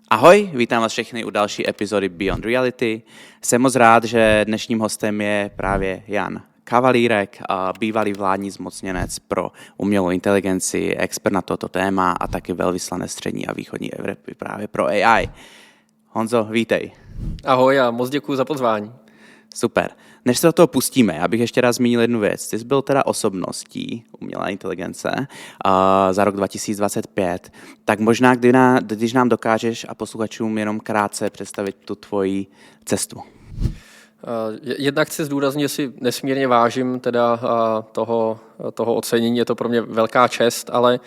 Ahoj, vítám vás všechny u další epizody Beyond Reality. Jsem moc rád, že dnešním hostem je právě Jan Kavalírek, bývalý vládní zmocněnec pro umělou inteligenci, expert na toto téma a taky velvyslanec střední a východní Evropy právě pro AI. Honzo, vítej. Ahoj a moc děkuji za pozvání. Super. Než se do toho pustíme, já bych ještě raz zmínil jednu věc. Ty jsi byl teda osobností umělé inteligence za rok 2025, tak možná, když nám dokážeš a posluchačům jenom krátce představit tu tvoji cestu. Jednak chci zdůraznit, že si nesmírně vážím teda toho ocenění, je to pro mě velká čest, ale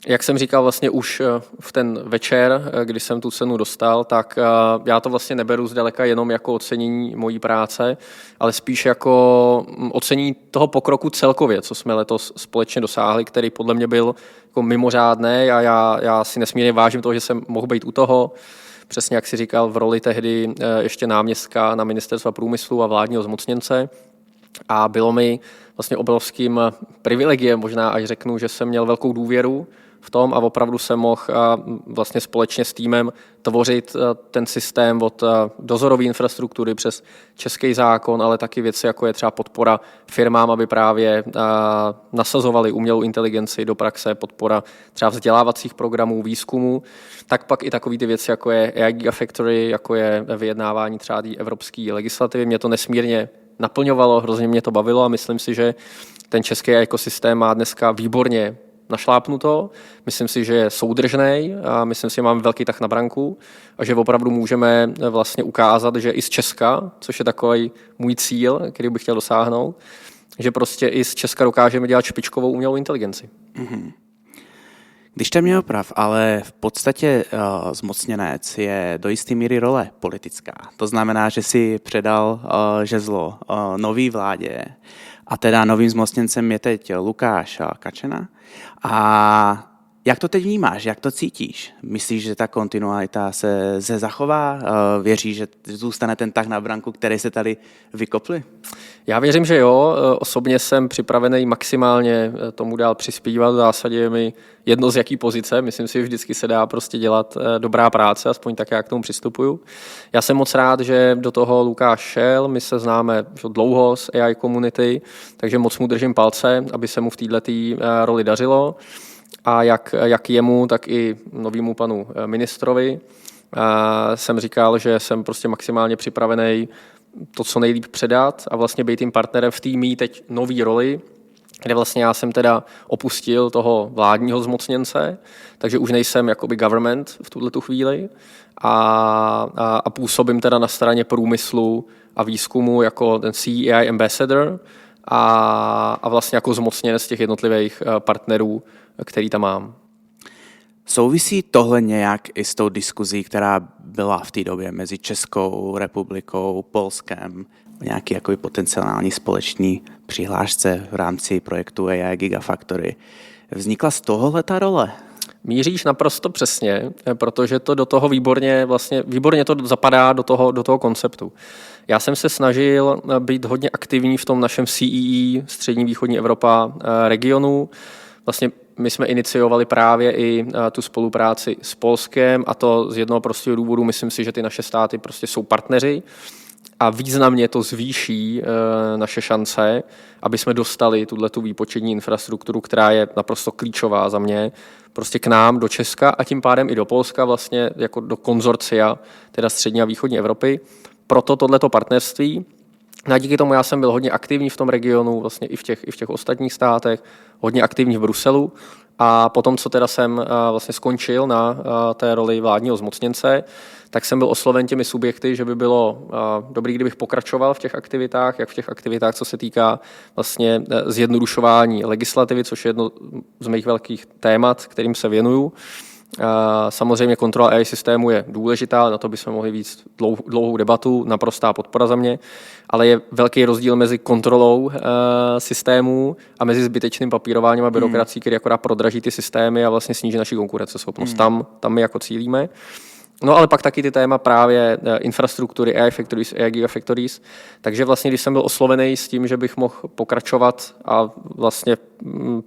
jak jsem říkal vlastně už v ten večer, když jsem tu cenu dostal, tak já to vlastně neberu zdaleka jenom jako ocenění mojí práce, ale spíš jako ocenění toho pokroku celkově, co jsme letos společně dosáhli, který podle mě byl jako mimořádný a já si nesmírně vážím toho, že jsem mohl být u toho. Přesně jak si říkal, v roli tehdy ještě náměstka na Ministerstva průmyslu a vládního zmocněnce. A bylo mi vlastně obrovským privilegiem, možná až řeknu, že jsem měl velkou důvěru v tom a opravdu jsem mohl vlastně společně s týmem tvořit ten systém od dozorové infrastruktury přes český zákon, ale taky věci, jako je třeba podpora firmám, aby právě nasazovali umělou inteligenci do praxe, podpora třeba vzdělávacích programů, výzkumu, tak pak i takové ty věci, jako je AI Gigafactory, jako je vyjednávání třeba té evropské legislativy. Mě to nesmírně naplňovalo, hrozně mě to bavilo a myslím si, že ten český ekosystém má dneska výborně našlápnuto. Myslím si, že je soudržnej a myslím si, že máme velký tah na branku a že opravdu můžeme vlastně ukázat, že i z Česka, což je takový můj cíl, který bych chtěl dosáhnout, že prostě i z Česka dokážeme dělat špičkovou umělou inteligenci. Mm-hmm. Když tam měl prav, ale v podstatě zmocněnec je do jisté míry role politická. To znamená, že si předal žezlo nový vládě a teda novým zmocněncem je teď Lukáš Kačena. A jak to teď vnímáš, jak to cítíš? Myslíš, že ta kontinuita se zachová? Věříš, že zůstane ten tah na branku, který se tady vykopli? Já věřím, že jo. Osobně jsem připravený maximálně tomu dál přispívat. V zásadě je mi jedno z jaký pozice. Myslím si, že vždycky se dá prostě dělat dobrá práce, aspoň tak já k tomu přistupuju. Já jsem moc rád, že do toho Lukáš šel. My se známe dlouho z AI komunity, takže moc mu držím palce, aby se mu v této roli dařilo. A jak jemu, tak i novému panu ministrovi jsem říkal, že jsem prostě maximálně připravený to co nejlíp předat a vlastně být tím partnerem v týmu teď nový roli, kde vlastně já jsem teda opustil toho vládního zmocněnce, takže už nejsem jakoby government v tuhletu chvíli a působím teda na straně průmyslu a výzkumu jako ten CEI ambassador a vlastně jako zmocněnec těch jednotlivých partnerů, který tam mám. Souvisí tohle nějak i s tou diskuzí, která byla v té době mezi Českou republikou, Polskem, nějaký jakoby potenciální společný přihlášce v rámci projektu AI Gigafactory? Vznikla z tohohle ta role? Míříš naprosto přesně, protože to do toho výborně to zapadá do toho konceptu. Já jsem se snažil být hodně aktivní v tom našem CEE, střední východní Evropa regionu. Vlastně my jsme iniciovali právě i tu spolupráci s Polskem a to z jednoho prostého důvodu, myslím si, že ty naše státy prostě jsou partneři a významně to zvýší naše šance, aby jsme dostali tu výpočetní infrastrukturu, která je naprosto klíčová za mě, prostě k nám do Česka a tím pádem i do Polska vlastně jako do konzorcia, teda střední a východní Evropy. Proto tohleto partnerství. A díky tomu já jsem byl hodně aktivní v tom regionu, vlastně i v těch ostatních státech, hodně aktivní v Bruselu. A potom, co teda jsem vlastně skončil na té roli vládního zmocněnce, tak jsem byl osloven těmi subjekty, že by bylo dobrý, kdybych pokračoval v těch aktivitách, jak v těch aktivitách, co se týká vlastně zjednodušování legislativy, což je jedno z mých velkých témat, kterým se věnuju. Samozřejmě kontrola AI systému je důležitá, na to bychom mohli víc dlouhou debatu, naprostá podpora za mě, ale je velký rozdíl mezi kontrolou systémů a mezi zbytečným papírováním a byrokracií, který akorát prodraží ty systémy a vlastně sníží naši konkurenceschopnost. Tam my jako cílíme. No ale pak taky ty téma právě infrastruktury, AI Factories, AI Gigafactories. Takže vlastně, když jsem byl oslovený s tím, že bych mohl pokračovat a vlastně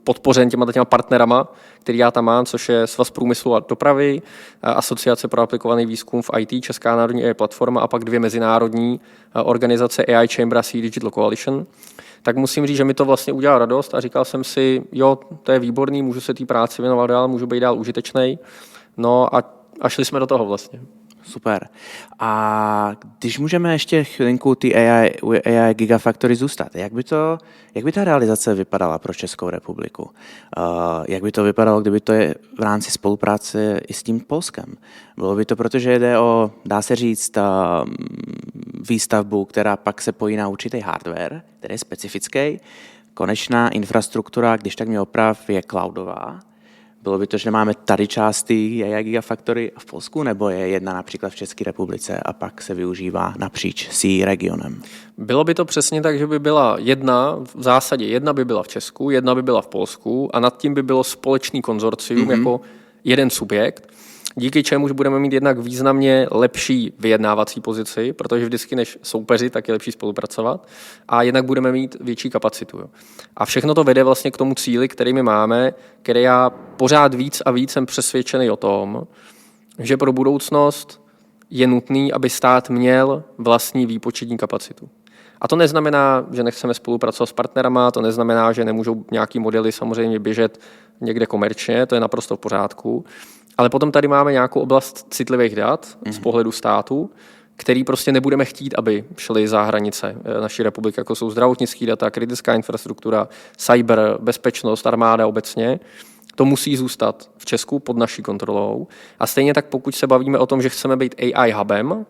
podpořen těma partnerama, který já tam mám, což je Svaz průmyslu a dopravy, Asociace pro aplikovaný výzkum v IT, Česká národní AI platforma a pak 2 mezinárodní organizace AI Chamber a Sea Digital Coalition, tak musím říct, že mi to vlastně udělalo radost a říkal jsem si, jo, to je výborný, můžu se té práci věnovat dál, můžu být dál užitečnej. No a šli jsme do toho vlastně. Super. A když můžeme ještě chvilinku ty AI Gigafactory zůstat, jak by ta realizace vypadala pro Českou republiku? Jak by to vypadalo, kdyby to je v rámci spolupráce i s tím Polskem? Bylo by to, protože jde o, dá se říct, výstavbu, která pak se pojí na určitý hardware, který je specifický. Konečná infrastruktura, když tak mě oprav, je cloudová. Bylo by to, že máme tady část AI Gigafactory v Polsku, nebo je jedna například v České republice a pak se využívá napříč SEA regionem? Bylo by to přesně tak, že by byla v zásadě jedna by byla v Česku, jedna by byla v Polsku a nad tím by bylo společný konzorcium jako jeden subjekt, díky čemuž budeme mít jednak významně lepší vyjednávací pozici, protože vždycky než soupeři, tak je lepší spolupracovat a jednak budeme mít větší kapacitu. Jo. A všechno to vede vlastně k tomu cíli, který my máme, který já pořád víc a víc jsem přesvědčený o tom, že pro budoucnost je nutný, aby stát měl vlastní výpočetní kapacitu. A to neznamená, že nechceme spolupracovat s partnerama, to neznamená, že nemůžou nějaký modely samozřejmě běžet někde komerčně, to je naprosto v pořádku. Ale potom tady máme nějakou oblast citlivých dat z pohledu státu, který prostě nebudeme chtít, aby šly za hranice naší republiky, jako jsou zdravotnické data, kritická infrastruktura, cyber, bezpečnost, armáda obecně. To musí zůstat v Česku pod naší kontrolou. A stejně tak, pokud se bavíme o tom, že chceme být AI hubem,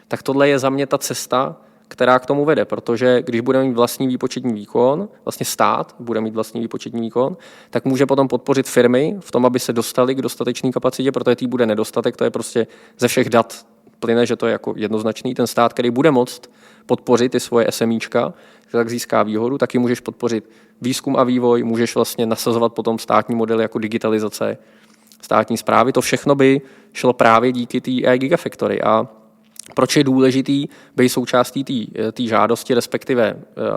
tak tohle je za mě ta cesta, která k tomu vede, protože když budeme mít vlastní výpočetní výkon, vlastně stát bude mít vlastní výpočetní výkon, tak může potom podpořit firmy v tom, aby se dostali k dostatečné kapacitě, protože tý bude nedostatek, to je prostě ze všech dat plyne, že to je jako jednoznačný. Ten stát, který bude moct podpořit ty svoje SMíčka, tak získá výhodu, taky můžeš podpořit výzkum a vývoj, můžeš vlastně nasazovat potom státní modely jako digitalizace státní správy. To všechno by šlo právě díky té AI Gigafactory. A proč je důležitý být součástí té žádosti, respektive,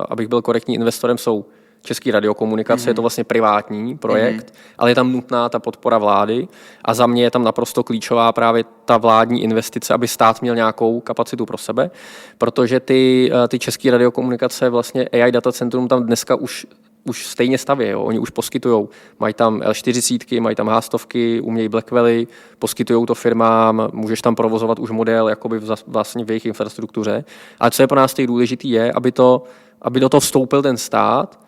abych byl korektní investorem, jsou České radiokomunikace, je to vlastně privátní projekt, ale je tam nutná ta podpora vlády a za mě je tam naprosto klíčová právě ta vládní investice, aby stát měl nějakou kapacitu pro sebe, protože ty České radiokomunikace, vlastně AI datacentrum tam dneska už stejně staví, jo. Oni už poskytujou, mají tam L40, mají tam H100, umějí Blackwelly, poskytujou to firmám, můžeš tam provozovat už model jakoby vlastně v jejich infrastruktuře. Ale co je pro nás teď důležitý je, aby do toho vstoupil ten stát,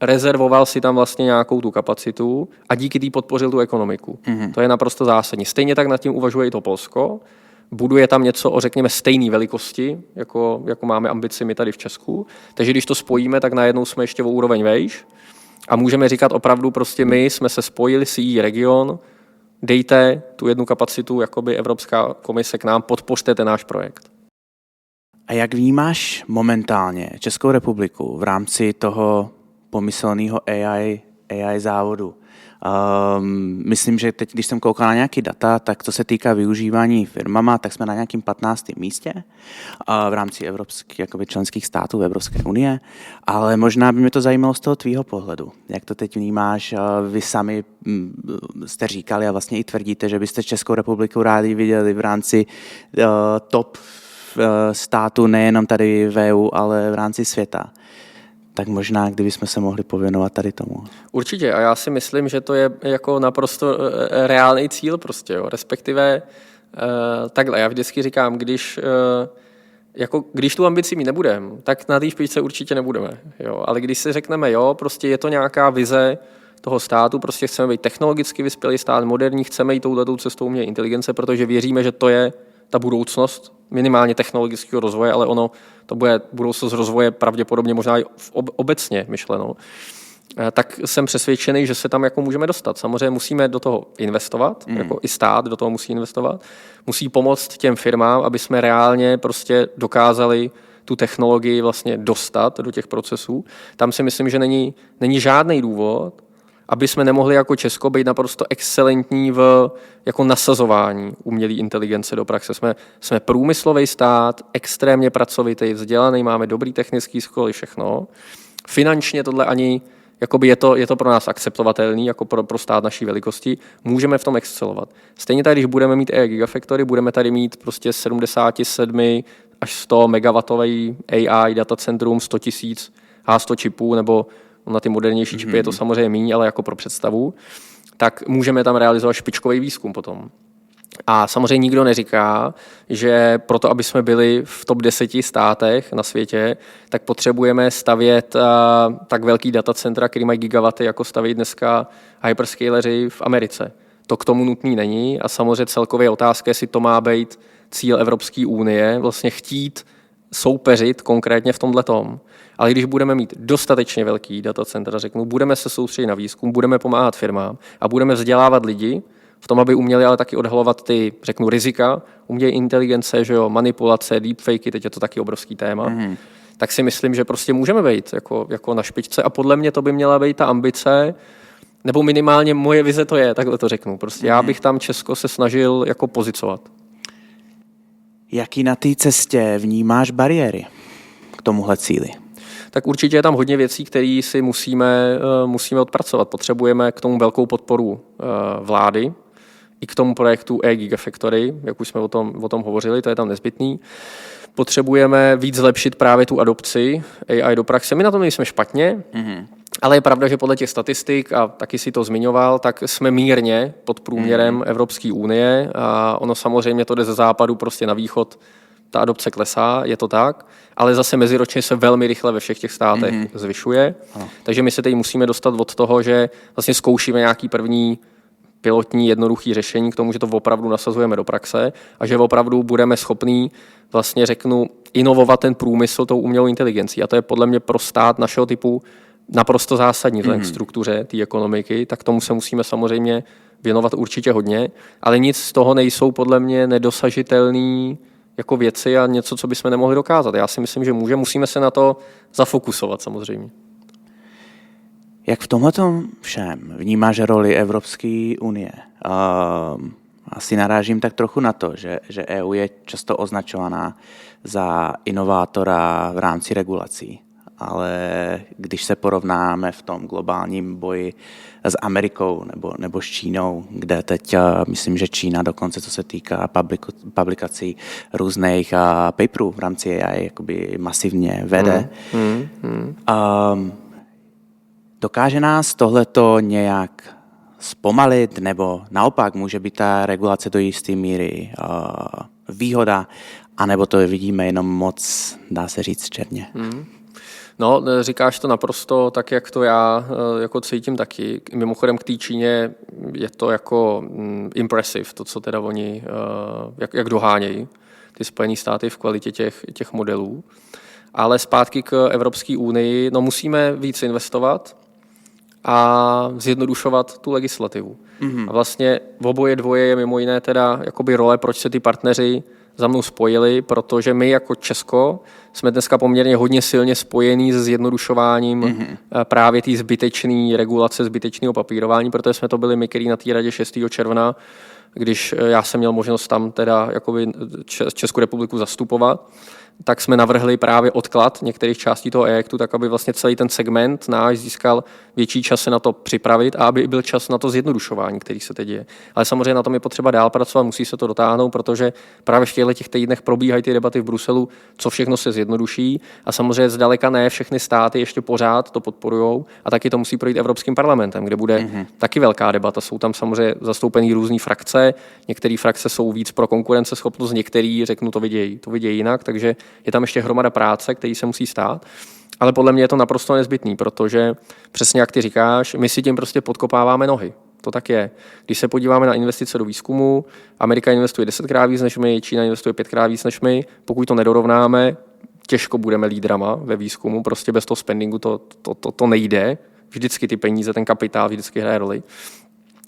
rezervoval si tam vlastně nějakou tu kapacitu a díky té podpořil tu ekonomiku. To je naprosto zásadní. Stejně tak nad tím uvažuje i to Polsko. Buduje tam něco o, řekněme, stejné velikosti, jako máme ambici my tady v Česku. Takže když to spojíme, tak najednou jsme ještě o úroveň vejš a můžeme říkat opravdu prostě my jsme se spojili, CE region, dejte tu jednu kapacitu, jakoby Evropská komise k nám, podpořte ten náš projekt. A jak vnímáš momentálně Českou republiku v rámci toho pomyslného AI závodu? Myslím, že teď, když jsem koukal na nějaký data, tak co se týká využívání firmama, tak jsme na nějakým 15. místě v rámci evropských členských států Evropské unie, ale možná by mě to zajímalo z toho tvýho pohledu. Jak to teď vnímáš? Vy sami jste říkali a vlastně i tvrdíte, že byste Českou republiku rádi viděli v rámci top států nejenom tady v EU, ale v rámci světa. Tak možná, kdybychom se mohli pověnovat tady tomu. Určitě a já si myslím, že to je jako naprosto reálný cíl prostě, jo. Respektive takhle, já vždycky říkám, když tu ambici mít nebudeme, tak na té špičce určitě nebudeme, jo. Ale když si řekneme, jo, prostě je to nějaká vize toho státu, prostě chceme být technologicky vyspělý stát, moderní, chceme jít touhletou cestou umělé inteligence, protože věříme, že to je ta budoucnost, minimálně technologického rozvoje, ale to bude budoucnost rozvoje pravděpodobně možná i obecně myšleno, tak jsem přesvědčený, že se tam jako můžeme dostat. Samozřejmě musíme do toho investovat, jako i stát do toho musí investovat, musí pomoct těm firmám, aby jsme reálně prostě dokázali tu technologii vlastně dostat do těch procesů. Tam si myslím, že není žádný důvod, aby jsme nemohli jako Česko být naprosto excelentní jako nasazování umělé inteligence do praxe. Jsme průmyslový stát, extrémně pracovitý, vzdělaný, máme dobrý technický školy, všechno. Finančně tohle ani, jakoby je to pro nás akceptovatelný, jako pro stát naší velikosti, můžeme v tom excelovat. Stejně tak, když budeme mít AI Gigafactory, budeme tady mít prostě 77 až 100 megawatový AI datacentrum, 100 000 H100 čipů, nebo na ty modernější čipy je to samozřejmě méně, ale jako pro představu, tak můžeme tam realizovat špičkový výzkum potom. A samozřejmě nikdo neříká, že proto, aby jsme byli v top 10 státech na světě, tak potřebujeme stavět tak velký datacentra, který mají gigawaty, jako staví dneska hyperscaleři v Americe. To k tomu nutný není a samozřejmě celkově otázka, jestli to má být cíl Evropské unie, vlastně chtít soupeřit konkrétně v tomhletom. Ale když budeme mít dostatečně velký datacentra, řeknu, budeme se soustředit na výzkum, budeme pomáhat firmám a budeme vzdělávat lidi v tom, aby uměli ale taky odhalovat ty, řeknu, rizika, umějí inteligence, že jo, manipulace, deepfakey, teď je to taky obrovský téma, tak si myslím, že prostě můžeme být jako na špičce a podle mě to by měla být ta ambice, nebo minimálně moje vize to je, takhle to řeknu. Prostě já bych tam Česko se snažil jako pozicovat. Jaký na té cestě vnímáš bariéry k tomuhle cíli? Tak určitě je tam hodně věcí, které si musíme odpracovat. Potřebujeme k tomu velkou podporu vlády, i k tomu projektu AI Gigafactory, jak už jsme o tom hovořili, to je tam nezbytný. Potřebujeme víc zlepšit právě tu adopci AI do praxe. My na tom nejsme špatně, ale je pravda, že podle těch statistik, a taky si to zmiňoval, tak jsme mírně pod průměrem Evropské unie a ono samozřejmě to jde ze západu prostě na východ, ta adopce klesá, je to tak, ale zase meziročně se velmi rychle ve všech těch státech zvyšuje. Takže my se teď musíme dostat od toho, že vlastně zkoušíme nějaký první pilotní jednoduchý řešení k tomu, že to opravdu nasazujeme do praxe a že opravdu budeme schopní vlastně řeknu inovovat ten průmysl tou umělou inteligencí. A to je podle mě pro stát našeho typu naprosto zásadní vzhledem k struktuře té ekonomiky, tak tomu se musíme samozřejmě věnovat určitě hodně, ale nic z toho nejsou podle mě nedosažitelné jako věci a něco, co bychom nemohli dokázat. Já si myslím, že musíme se na to zafokusovat samozřejmě. Jak v tomhletom všem vnímáš roli Evropské unie? Asi narážím tak trochu na to, že EU je často označovaná za inovátora v rámci regulací. Ale když se porovnáme v tom globálním boji s Amerikou nebo s Čínou, kde teď myslím, že Čína dokonce, co se týká publikací různých paperů v rámci AI, jakoby masivně vede. Dokáže nás tohleto nějak zpomalit, nebo naopak může být ta regulace do jisté míry výhoda, anebo to vidíme jenom moc, dá se říct, černě? No, říkáš to naprosto tak, jak to já jako cítím taky. Mimochodem k té Číně je to jako impressive, to, co teda oni, jak dohánějí ty Spojené státy v kvalitě těch modelů. Ale zpátky k Evropské unii, no musíme víc investovat a zjednodušovat tu legislativu. A vlastně v oboje dvoje je mimo jiné teda jakoby role, proč se ty partneři za mnou spojili, protože my jako Česko jsme dneska poměrně hodně silně spojení se zjednodušováním právě té zbytečné regulace, zbytečného papírování, protože jsme to byli my, který na té radě 6. června, když já jsem měl možnost tam teda jakoby Českou republiku zastupovat, tak jsme navrhli právě odklad některých částí toho projektu, tak aby vlastně celý ten segment náš získal větší čas se na to připravit a aby byl čas na to zjednodušování, který se teď děje. Ale samozřejmě na tom je potřeba dál pracovat, musí se to dotáhnout, protože právě v těchto týdnech probíhají ty debaty v Bruselu, co všechno se zjednoduší a samozřejmě zdaleka ne všechny státy ještě pořád to podporujou a taky to musí projít Evropským parlamentem, kde bude taky velká debata. Jsou tam samozřejmě zastoupený různý frakce, některé frakce jsou víc pro konkurenceschopnost, některý řeknu to vidějí jinak, takže je tam ještě hromada práce, který se musí stát, ale podle mě je to naprosto nezbytný, protože přesně jak ty říkáš, my si tím prostě podkopáváme nohy. To tak je. Když se podíváme na investice do výzkumu, Amerika investuje 10krát víc než my, Čína investuje 5krát víc než my, pokud to nedorovnáme, těžko budeme lídrama ve výzkumu, prostě bez toho spendingu to nejde. Vždycky ty peníze, ten kapitál vždycky hraje roli.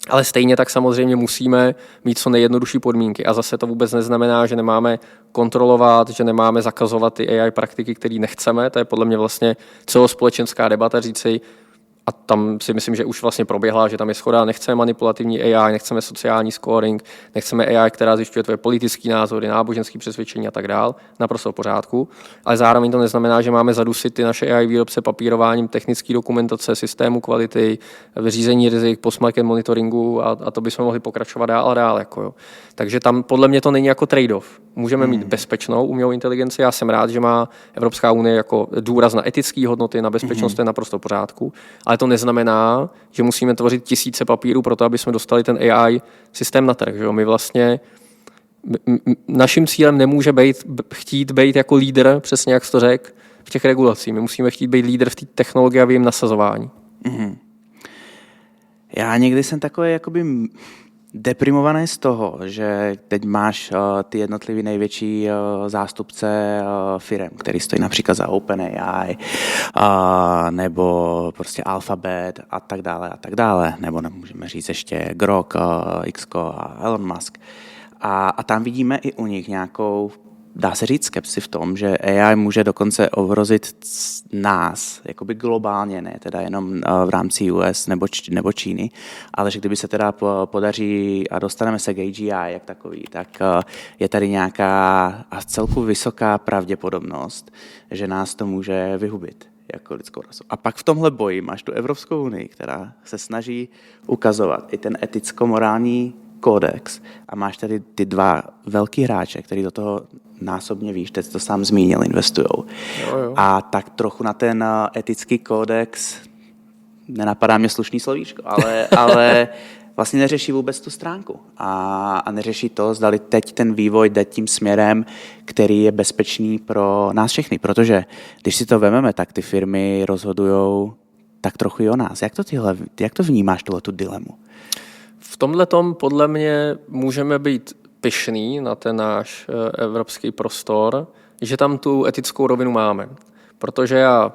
Ale stejně tak samozřejmě musíme mít co nejjednodušší podmínky. A zase to vůbec neznamená, že nemáme kontrolovat, že nemáme zakazovat ty AI praktiky, které nechceme. To je podle mě vlastně celospolečenská debata říci, a tam si myslím, že už vlastně proběhla, že tam je shoda, nechceme manipulativní AI, nechceme sociální scoring, nechceme AI, která zjišťuje tvoje politické názory, náboženské přesvědčení a tak dál, naprosto v pořádku. Ale zároveň to neznamená, že máme zadusit ty naše AI výrobce papírováním technické dokumentace, systému kvality, vyřízení rizik, post-market monitoringu a to bychom mohli pokračovat dál a dál. Jako jo. Takže tam podle mě to není jako trade-off. Můžeme mít bezpečnou umělou inteligenci. Já jsem rád, že má Evropská unie jako důraz na etické hodnoty, na bezpečnost, to je naprosto v pořádku. Ale to neznamená, že musíme tvořit tisíce papírů pro to, aby jsme dostali ten AI systém na trh. Že jo? My vlastně naším cílem nemůže chtít být jako lídr, přesně jak jsi to řekl, v těch regulacích. My musíme chtít být lídr v té technologii a v jejím nasazování. Já někdy jsem takový jakoby deprimovaný z toho, že teď máš ty jednotlivý největší zástupce firem, který stojí například za OpenAI nebo prostě Alphabet a tak dále, nebo můžeme říct ještě Grok, Xko a Elon Musk. A tam vidíme i u nich nějakou, dá se říct, skepsi v tom, že AI může dokonce ohrozit nás, jakoby globálně, ne teda jenom v rámci US nebo Číny, ale že kdyby se teda podaří a dostaneme se k AGI jak takový, tak je tady nějaká a celku vysoká pravděpodobnost, že nás to může vyhubit jako lidskou rasu. A pak v tomhle boji máš tu Evropskou unii, která se snaží ukazovat i ten eticko-morální kódex a máš tady ty dva velký hráče, který do toho násobně víš, teď to sám zmínil, investujou. Jo. A tak trochu na ten etický kódex nenapadá mě slušný slovíčko, ale vlastně neřeší vůbec tu stránku a neřeší to, zdali teď ten vývoj jde tím směrem, který je bezpečný pro nás všechny, protože když si to vememe, tak ty firmy rozhodujou tak trochu i o nás. Jak to vnímáš, tu dilemu? V tomhletom podle mě můžeme být pyšný na ten náš evropský prostor, že tam tu etickou rovinu máme. Protože já,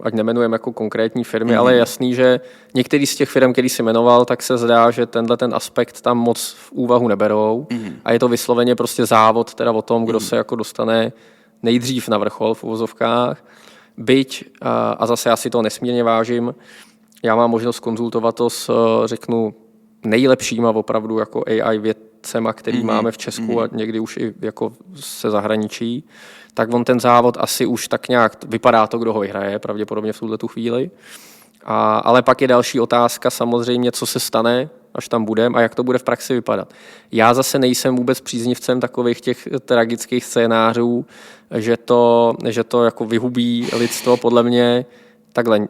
ať nemenujeme jako konkrétní firmy, ale je jasný, že některý z těch firm, který jsi jmenoval, tak se zdá, že ten aspekt tam moc v úvahu neberou a je to vysloveně prostě závod teda o tom, kdo se jako dostane nejdřív na vrchol v uvozovkách. Byť, a zase já si to nesmírně vážím, já mám možnost konzultovat to s, řeknu, nejlepšíma opravdu jako AI vědcema, který máme v Česku a někdy už i jako se zahraničí, tak on ten závod asi už tak nějak vypadá to, kdo ho vyhraje, pravděpodobně v tuhle tu chvíli. Ale pak je další otázka samozřejmě, co se stane, až tam budeme a jak to bude v praxi vypadat. Já zase nejsem vůbec příznivcem takových těch tragických scénářů, že to jako vyhubí lidstvo. Podle mě takhle,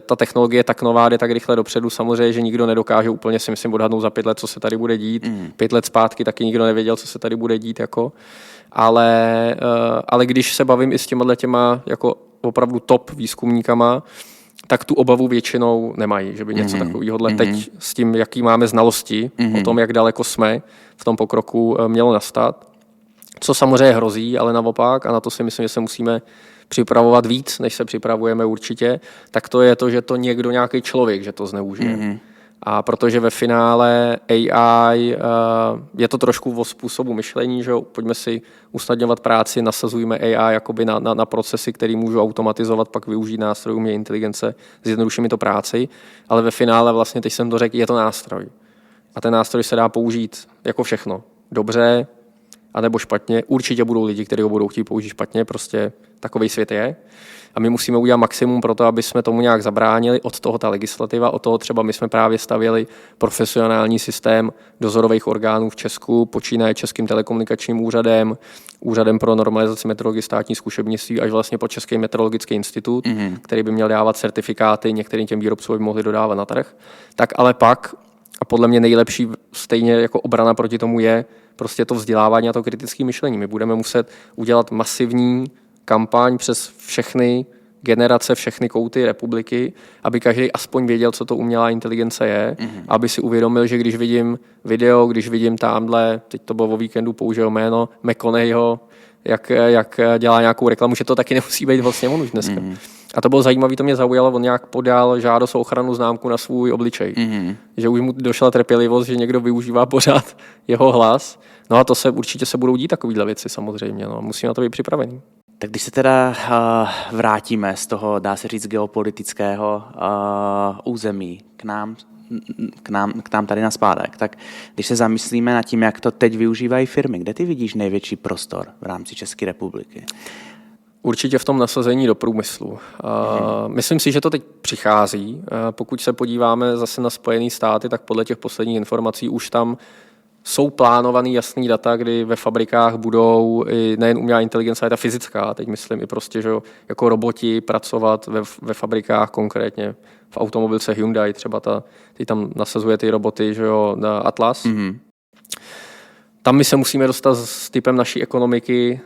ta technologie tak nová, jde tak rychle dopředu, samozřejmě, že nikdo nedokáže úplně, si myslím, odhadnout za 5 let, co se tady bude dít. 5 let zpátky taky nikdo nevěděl, co se tady bude dít. Jako. Ale když se bavím i s těma jako opravdu top výzkumníkama, tak tu obavu většinou nemají, že by něco takového teď s tím, jaký máme znalosti o tom, jak daleko jsme v tom pokroku, mělo nastat. Co samozřejmě hrozí, ale naopak, a na to si myslím, že se musíme připravovat víc, než se připravujeme určitě, tak to je to, že to někdo, nějaký člověk, že to zneužije. A protože ve finále AI je to trošku o způsobu myšlení, že pojďme si usnadňovat práci, nasazujeme AI jakoby na procesy, které můžou automatizovat, pak využít nástrojů umělé inteligence, zjednoduší mi to práci, ale ve finále vlastně, teď jsem to řekl, je to nástroj. A ten nástroj se dá použít jako všechno. Dobře, anebo špatně. Určitě budou lidi, kteří ho budou chtít použít špatně, prostě takovej svět je. A my musíme udělat maximum pro to, aby jsme tomu nějak zabránili. Od toho ta legislativa, od toho třeba my jsme právě stavěli profesionální systém dozorových orgánů v Česku, počínaje Českým telekomunikačním úřadem, Úřadem pro normalizaci metrologie státní zkušebnictví, až vlastně po Český metrologický institut, který by měl dávat certifikáty, některým těm výrobcům by mohli dodávat na trh. Tak ale pak, a podle mě nejlepší stejně jako obrana proti tomu je prostě to vzdělávání a to kritické myšlení. My budeme muset udělat masivní kampaň přes všechny generace, všechny kouty republiky, aby každý aspoň věděl, co to umělá inteligence je, aby si uvědomil, že když vidím video, když vidím tamhle, teď to bylo o víkendu, použil jméno McConaugheyho, jak dělá nějakou reklamu, že to taky nemusí být vlastně on už dneska. A to bylo zajímavé, to mě zaujalo, on nějak podal žádost o ochranu známku na svůj obličej. Že už mu došla trpělivost, že někdo využívá pořád jeho hlas. No a to určitě se budou dít takovýhle věci samozřejmě. No. Musíme na to být připravení. Tak když se teda vrátíme z toho, dá se říct, geopolitického území k nám tady naspátek, tak když se zamyslíme nad tím, jak to teď využívají firmy, kde ty vidíš největší prostor v rámci České republiky? Určitě v tom nasazení do průmyslu. Myslím si, že to teď přichází. Pokud se podíváme zase na Spojené státy, tak podle těch posledních informací už tam jsou plánovaný jasný data, kdy ve fabrikách budou i nejen umělá inteligence, ale ta fyzická, teď myslím i prostě, že jako roboti pracovat ve fabrikách, konkrétně v automobilce Hyundai, třeba ty tam nasazuje ty roboty, že jo, na Atlas. Mm-hmm. Tam my se musíme dostat s typem naší ekonomiky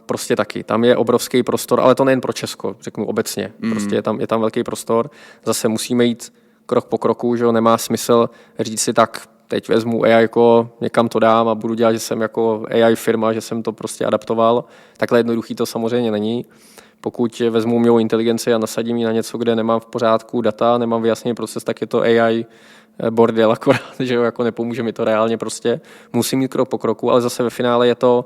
prostě taky. Tam je obrovský prostor, ale to nejen pro Česko, řeknu obecně. Prostě je tam velký prostor. Zase musíme jít krok po kroku, že jo, nemá smysl říct si tak, teď vezmu AI, jako někam to dám a budu dělat, že jsem jako AI firma, že jsem to prostě adaptoval. Takhle jednoduchý to samozřejmě není. Pokud vezmu umělou inteligenci a nasadím ji na něco, kde nemám v pořádku data, nemám vyjasněný proces, tak je to AI bordel akorát, že jo, jako nepomůže mi to reálně prostě. Musím jít krok po kroku, ale zase ve finále je to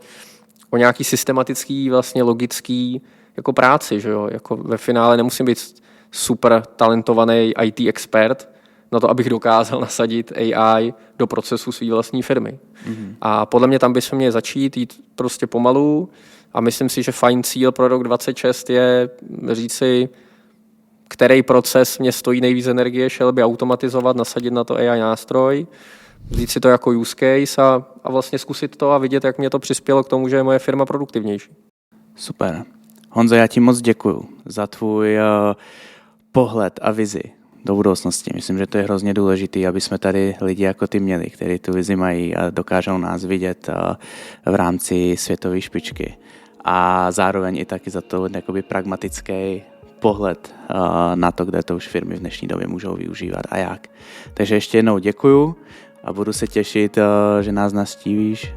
o nějaký systematický, vlastně logický jako práci, že jo. Jako ve finále nemusím být super talentovaný IT expert na to, abych dokázal nasadit AI do procesu své vlastní firmy. Mm-hmm. A podle mě tam bychom měli začít, jít prostě pomalu a myslím si, že fajn cíl pro rok 2026 je říci, který proces mě stojí nejvíc energie, šel by automatizovat, nasadit na to AI nástroj, vzít si to jako use case a vlastně zkusit to a vidět, jak mě to přispělo k tomu, že je moje firma produktivnější. Super. Honzo, já ti moc děkuju za tvůj pohled a vizi do budoucnosti. Myslím, že to je hrozně důležité, aby jsme tady lidi jako ty měli, kteří tu vizi mají a dokážou nás vidět v rámci světové špičky. A zároveň i taky za to jakoby pragmatický pohled na to, kde to už firmy v dnešní době můžou využívat a jak. Takže ještě jednou děkuju a budu se těšit, že nás navštívíš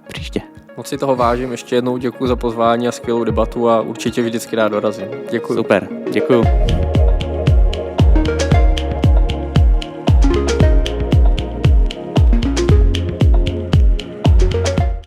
příště. Moc si toho vážím, ještě jednou děkuji za pozvání a skvělou debatu a určitě vždycky rád dorazím. Děkuji. Super, děkuju.